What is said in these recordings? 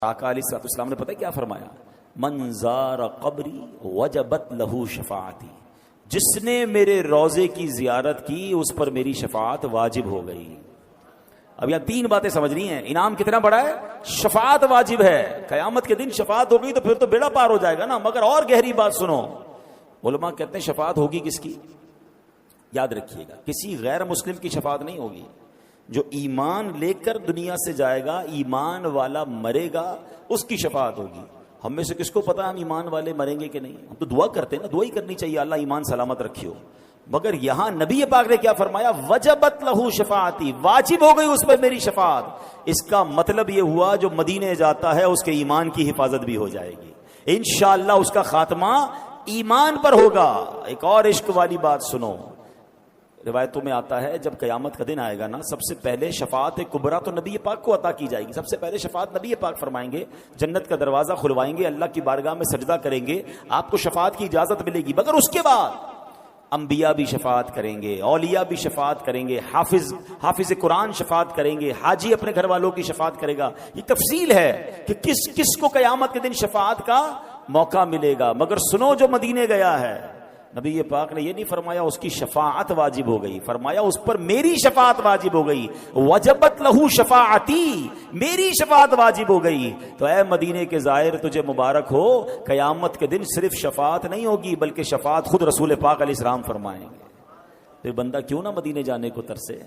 آقا علیہ الصلوۃ والسلام نے پتہ کیا فرمایا؟ من زار قبری وجبت لہو شفاعتی، جس نے میرے روضے کی زیارت کی اس پر میری شفاعت واجب ہو گئی۔ اب یہاں تین باتیں سمجھنی ہیں۔ انعام کتنا بڑا ہے؟ شفاعت واجب ہے، قیامت کے دن شفاعت ہو گئی تو پھر تو بیڑا پار ہو جائے گا نا۔ مگر اور گہری بات سنو، علماء کہتے ہیں شفاعت ہوگی کس کی؟ یاد رکھیے گا، کسی غیر مسلم کی شفاعت نہیں ہوگی۔ جو ایمان لے کر دنیا سے جائے گا، ایمان والا مرے گا، اس کی شفاعت ہوگی۔ ہم میں سے کس کو پتا ہم ایمان والے مریں گے کہ نہیں؟ ہم تو دعا کرتے ہیں نا، دعا ہی کرنی چاہیے اللہ ایمان سلامت رکھیو۔ مگر یہاں نبی پاک نے کیا فرمایا؟ وجبت لہو شفاعتی، واجب ہو گئی اس پر میری شفاعت۔ اس کا مطلب یہ ہوا جو مدینے جاتا ہے اس کے ایمان کی حفاظت بھی ہو جائے گی انشاءاللہ، اس کا خاتمہ ایمان پر ہوگا۔ ایک اور عشق والی بات سنو، روایتوں میں آتا ہے جب قیامت کا دن آئے گا نا، سب سے پہلے شفاعت کبریٰ تو نبی پاک کو عطا کی جائے گی۔ سب سے پہلے شفاعت نبی پاک فرمائیں گے، جنت کا دروازہ کھلوائیں گے، اللہ کی بارگاہ میں سجدہ کریں گے، آپ کو شفاعت کی اجازت ملے گی۔ مگر اس کے بعد انبیاء بھی شفاعت کریں گے، اولیاء بھی شفاعت کریں گے، حافظ قرآن شفاعت کریں گے، حاجی اپنے گھر والوں کی شفاعت کرے گا۔ یہ تفصیل ہے کہ کس کس کو قیامت کے دن شفاعت کا موقع ملے گا۔ مگر سنو، جو مدینے گیا ہے، نبی پاک نے یہ نہیں فرمایا اس کی شفاعت واجب ہو گئی، فرمایا اس پر میری شفاعت واجب ہو گئی۔ وجبت لہو شفاعتی، میری شفاعت واجب ہو گئی۔ تو اے مدینے کے زائر، تجھے مبارک ہو، قیامت کے دن صرف شفاعت نہیں ہوگی بلکہ شفاعت خود رسول پاک علیہ السلام فرمائیں گے۔ پھر بندہ کیوں نہ مدینے جانے کو ترسے؟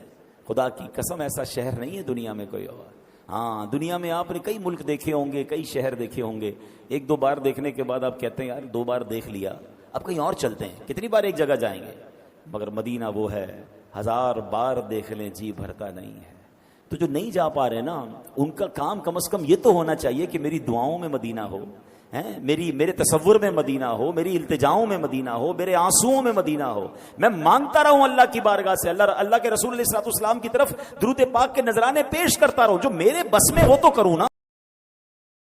خدا کی قسم ایسا شہر نہیں ہے دنیا میں کوئی اور۔ ہاں، دنیا میں آپ نے کئی ملک دیکھے ہوں گے، کئی شہر دیکھے ہوں گے، ایک دو بار دیکھنے کے بعد آپ کہتے ہیں یار 2 بار دیکھ لیا، اب کہیں اور چلتے ہیں، کتنی بار ایک جگہ جائیں گے؟ مگر مدینہ وہ ہے 1000 بار دیکھ لیں جی بھرتا نہیں ہے۔ تو جو نہیں جا پا رہے نا، ان کا کام کم از کم یہ تو ہونا چاہیے کہ میری دعاؤں میں مدینہ ہو، میرے تصور میں مدینہ ہو، میری التجاؤں میں مدینہ ہو، میرے آنسوؤں میں مدینہ ہو۔ میں مانگتا رہوں اللہ کی بارگاہ سے، اللہ کے رسول علیہ الصلوۃ والسلام کی طرف درود پاک کے نذرانے پیش کرتا رہوں۔ جو میرے بس میں وہ تو کروں نا۔